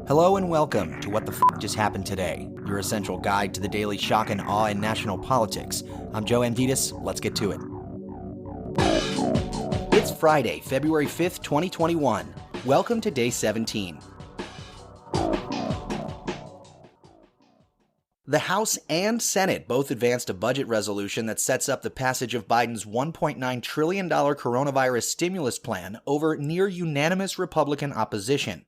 Hello and welcome to What the F*** Just Happened Today, your essential guide to the daily shock and awe in national politics. I'm Joe Amditis. Let's get to it. It's Friday, February 5th, 2021. Welcome to Day 17. The House and Senate both advanced a budget resolution that sets up the passage of Biden's $1.9 trillion coronavirus stimulus plan over near unanimous Republican opposition.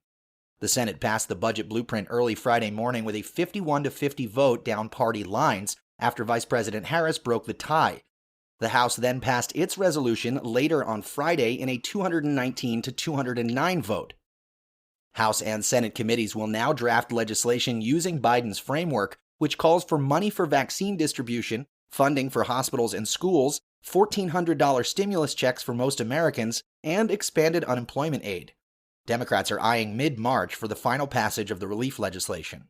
The Senate passed the budget blueprint early Friday morning with a 51-50 vote down party lines after Vice President Harris broke the tie. The House then passed its resolution later on Friday in a 219-209 vote. House and Senate committees will now draft legislation using Biden's framework, which calls for money for vaccine distribution, funding for hospitals and schools, $1,400 stimulus checks for most Americans, and expanded unemployment aid. Democrats are eyeing mid-March for the final passage of the relief legislation.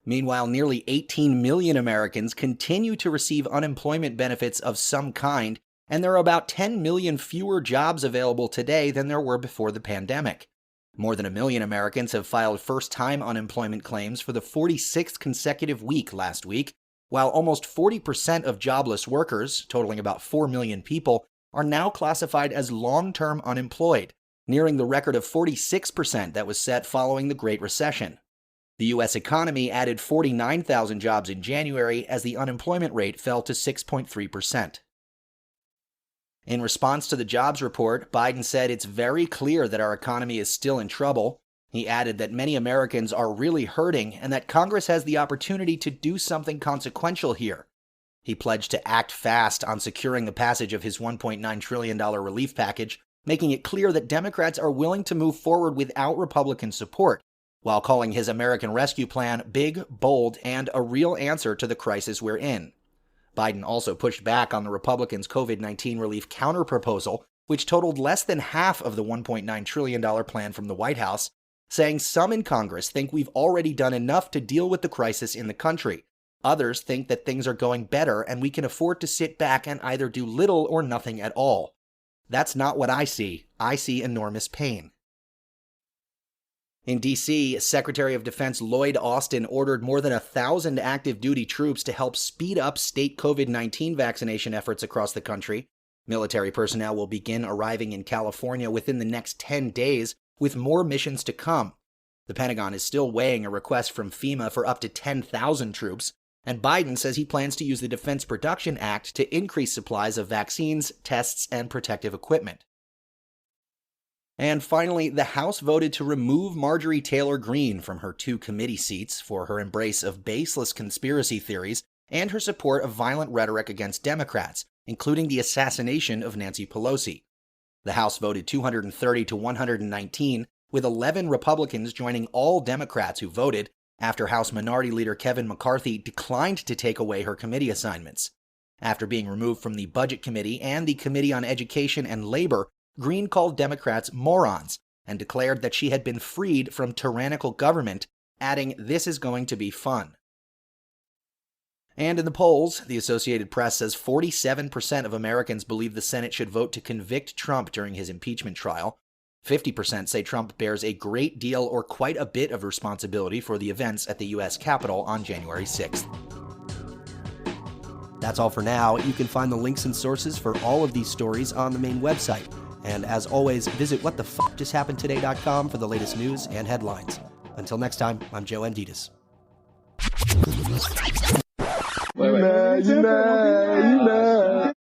Meanwhile, nearly 18 million Americans continue to receive unemployment benefits of some kind, and there are about 10 million fewer jobs available today than there were before the pandemic. More than 1 million Americans have filed first-time unemployment claims for the 46th consecutive week last week, while almost 40% of jobless workers, totaling about 4 million people, are now classified as long-term unemployed, nearing the record of 46% that was set following the Great Recession. The U.S. economy added 49,000 jobs in January as the unemployment rate fell to 6.3%. In response to the jobs report, Biden said it's very clear that our economy is still in trouble. He added that many Americans are really hurting and that Congress has the opportunity to do something consequential here. He pledged to act fast on securing the passage of his $1.9 trillion relief package, making it clear that Democrats are willing to move forward without Republican support, while calling his American Rescue Plan big, bold, and a real answer to the crisis we're in. Biden also pushed back on the Republicans' COVID-19 relief counterproposal, which totaled less than half of the $1.9 trillion plan from the White House, saying some in Congress think we've already done enough to deal with the crisis in the country. Others think that things are going better and we can afford to sit back and either do little or nothing at all. That's not what I see. I see enormous pain. In D.C., Secretary of Defense Lloyd Austin ordered more than 1,000 active duty troops to help speed up state COVID-19 vaccination efforts across the country. Military personnel will begin arriving in California within the next 10 days, with more missions to come. The Pentagon is still weighing a request from FEMA for up to 10,000 troops, and Biden says he plans to use the Defense Production Act to increase supplies of vaccines, tests, and protective equipment. And finally, the House voted to remove Marjorie Taylor Greene from her 2 committee seats for her embrace of baseless conspiracy theories and her support of violent rhetoric against Democrats, including the assassination of Nancy Pelosi. The House voted 230 to 119, with 11 Republicans joining all Democrats who voted, after House Minority Leader Kevin McCarthy declined to take away her committee assignments. After being removed from the Budget Committee and the Committee on Education and Labor, Greene called Democrats morons and declared that she had been freed from tyrannical government, adding, "This is going to be fun." And in the polls, the Associated Press says 47% of Americans believe the Senate should vote to convict Trump during his impeachment trial. 50% say Trump bears a great deal or quite a bit of responsibility for the events at the U.S. Capitol on January 6th. That's all for now. You can find the links and sources for all of these stories on the main website. And as always, visit whatthefjusthappenedtoday.com for the latest news and headlines. Until next time, I'm Joe Amditis. Wait.